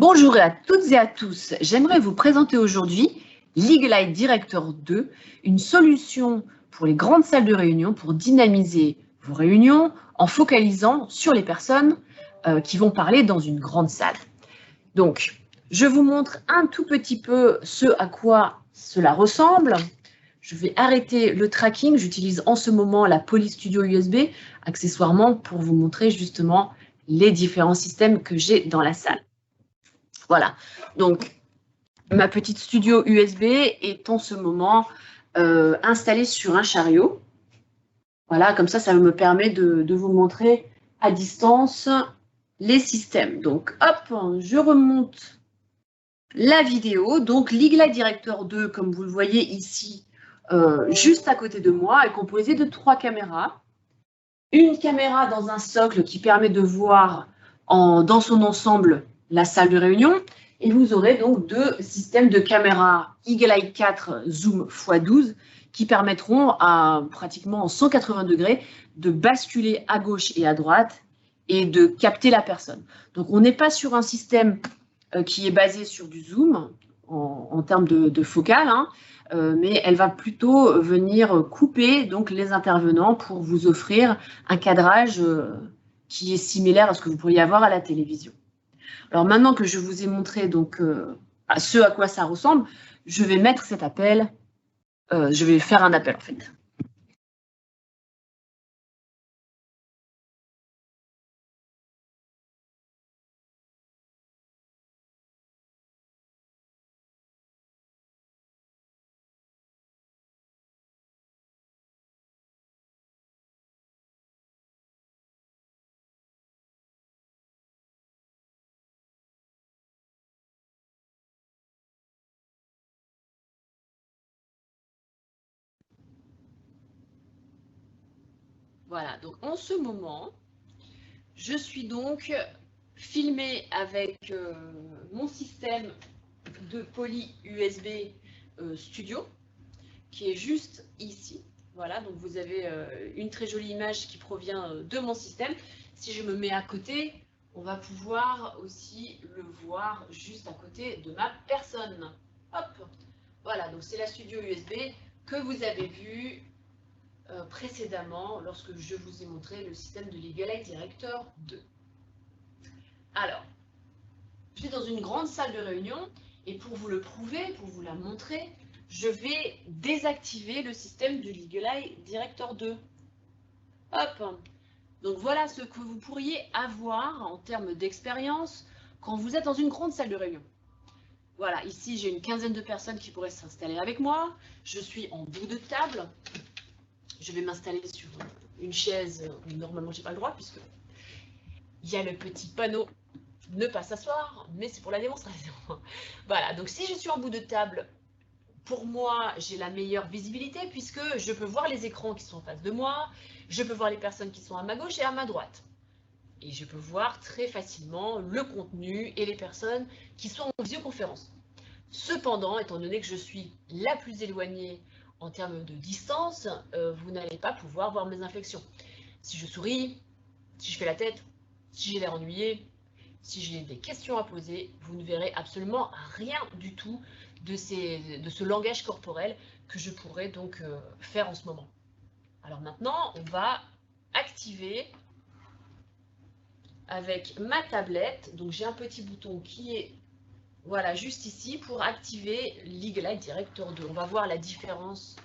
Bonjour à toutes et à tous, j'aimerais vous présenter aujourd'hui Legalite Director 2, une solution pour les grandes salles de réunion pour dynamiser vos réunions en focalisant sur les personnes qui vont parler dans une grande salle. Donc, je vous montre un tout petit peu ce à quoi cela ressemble. Je vais arrêter le tracking, j'utilise en ce moment la Polystudio USB, accessoirement pour vous montrer justement les différents systèmes que j'ai dans la salle. Voilà, donc ma petite studio USB est en ce moment installée sur un chariot. Voilà, comme ça me permet de vous montrer à distance les systèmes. Donc, hop, je remonte la vidéo. Donc, Legalite Director 2, comme vous le voyez ici, juste à côté de moi, est composé de 3 caméras. Une caméra dans un socle qui permet de voir dans son ensemble la salle de réunion. Et vous aurez donc 2 systèmes de caméras Eagle-Eye 4 Zoom x12 qui permettront à pratiquement en 180 degrés de basculer à gauche et à droite et de capter la personne. Donc on n'est pas sur un système qui est basé sur du zoom en termes de focale, hein, mais elle va plutôt venir couper donc les intervenants pour vous offrir un cadrage qui est similaire à ce que vous pourriez avoir à la télévision. Alors maintenant que je vous ai montré donc ce à quoi ça ressemble, je vais mettre cet appel, je vais faire un appel en fait. Voilà, donc en ce moment, je suis donc filmée avec mon système de Poly USB Studio, qui est juste ici. Voilà, donc vous avez une très jolie image qui provient de mon système. Si je me mets à côté, on va pouvoir aussi le voir juste à côté de ma personne. Hop, voilà, donc c'est la studio USB que vous avez vue précédemment lorsque je vous ai montré le système de Legalite Director 2. Alors, je suis dans une grande salle de réunion et pour vous le prouver, pour vous la montrer, je vais désactiver le système du Legalite Director 2. Hop. Donc voilà ce que vous pourriez avoir en termes d'expérience quand vous êtes dans une grande salle de réunion. Voilà, ici j'ai une quinzaine de personnes qui pourraient s'installer avec moi. Je suis en bout de table. Je vais m'installer sur une chaise où normalement j'ai pas le droit puisque il y a le petit panneau ne pas s'asseoir, mais c'est pour la démonstration. Voilà, donc si je suis en bout de table, pour moi, j'ai la meilleure visibilité puisque je peux voir les écrans qui sont en face de moi, je peux voir les personnes qui sont à ma gauche et à ma droite. Et je peux voir très facilement le contenu et les personnes qui sont en visioconférence. Cependant, étant donné que je suis la plus éloignée en termes de distance, vous n'allez pas pouvoir voir mes inflexions. Si je souris, si je fais la tête, si j'ai l'air ennuyé, si j'ai des questions à poser, vous ne verrez absolument rien du tout de ce langage corporel que je pourrais donc faire en ce moment. Alors maintenant, on va activer avec ma tablette. Donc j'ai un petit bouton qui est voilà, juste ici pour activer Legalite Director 2. On va voir la différence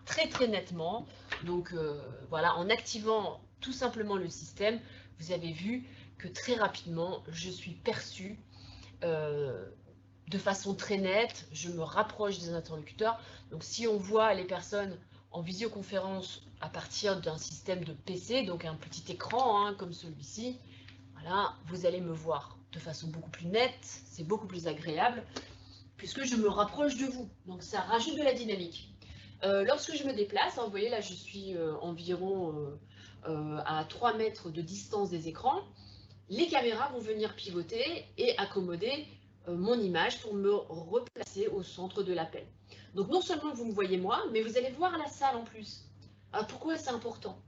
très très nettement. Donc voilà, en activant tout simplement le système, vous avez vu que très rapidement, je suis perçue de façon très nette. Je me rapproche des interlocuteurs. Donc si on voit les personnes en visioconférence à partir d'un système de PC, donc un petit écran hein, comme celui-ci, voilà, vous allez me voir de façon beaucoup plus nette, c'est beaucoup plus agréable, puisque je me rapproche de vous. Donc ça rajoute de la dynamique. Lorsque je me déplace, hein, vous voyez là, je suis environ à 3 mètres de distance des écrans, les caméras vont venir pivoter et accommoder mon image pour me replacer au centre de l'appel. Donc non seulement vous me voyez moi, mais vous allez voir la salle en plus. Alors pourquoi c'est important?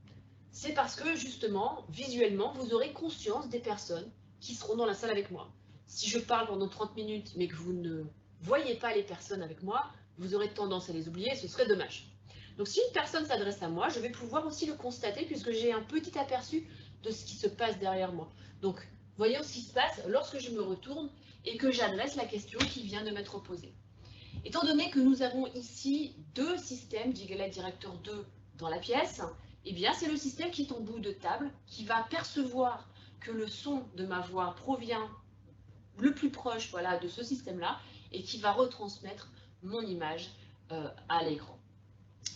C'est parce que justement, visuellement, vous aurez conscience des personnes qui seront dans la salle avec moi. Si je parle pendant 30 minutes, mais que vous ne voyez pas les personnes avec moi, vous aurez tendance à les oublier et ce serait dommage. Donc si une personne s'adresse à moi, je vais pouvoir aussi le constater puisque j'ai un petit aperçu de ce qui se passe derrière moi. Donc voyons ce qui se passe lorsque je me retourne et que j'adresse la question qui vient de m'être posée. Étant donné que nous avons ici deux systèmes Jiggle Director 2 dans la pièce, eh bien c'est le système qui est en bout de table qui va percevoir que le son de ma voix provient le plus proche voilà, de ce système-là et qui va retransmettre mon image à l'écran.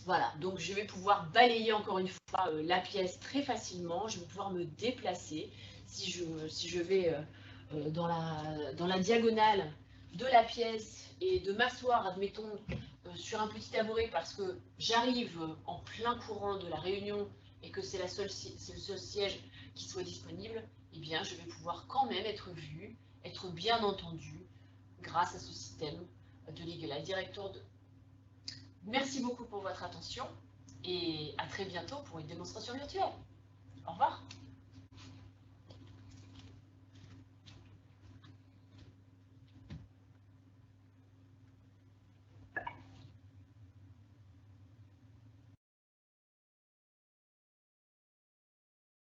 Voilà, donc je vais pouvoir balayer encore une fois la pièce très facilement, je vais pouvoir me déplacer si je vais dans la diagonale de la pièce et de m'asseoir, admettons, sur un petit tabouret parce que j'arrive en plein courant de la réunion et que c'est le seul siège qui soit disponible, eh bien je vais pouvoir quand même être vue, être bien entendue grâce à ce système de Legal Director 2. Merci beaucoup pour votre attention et à très bientôt pour une démonstration virtuelle. Au revoir.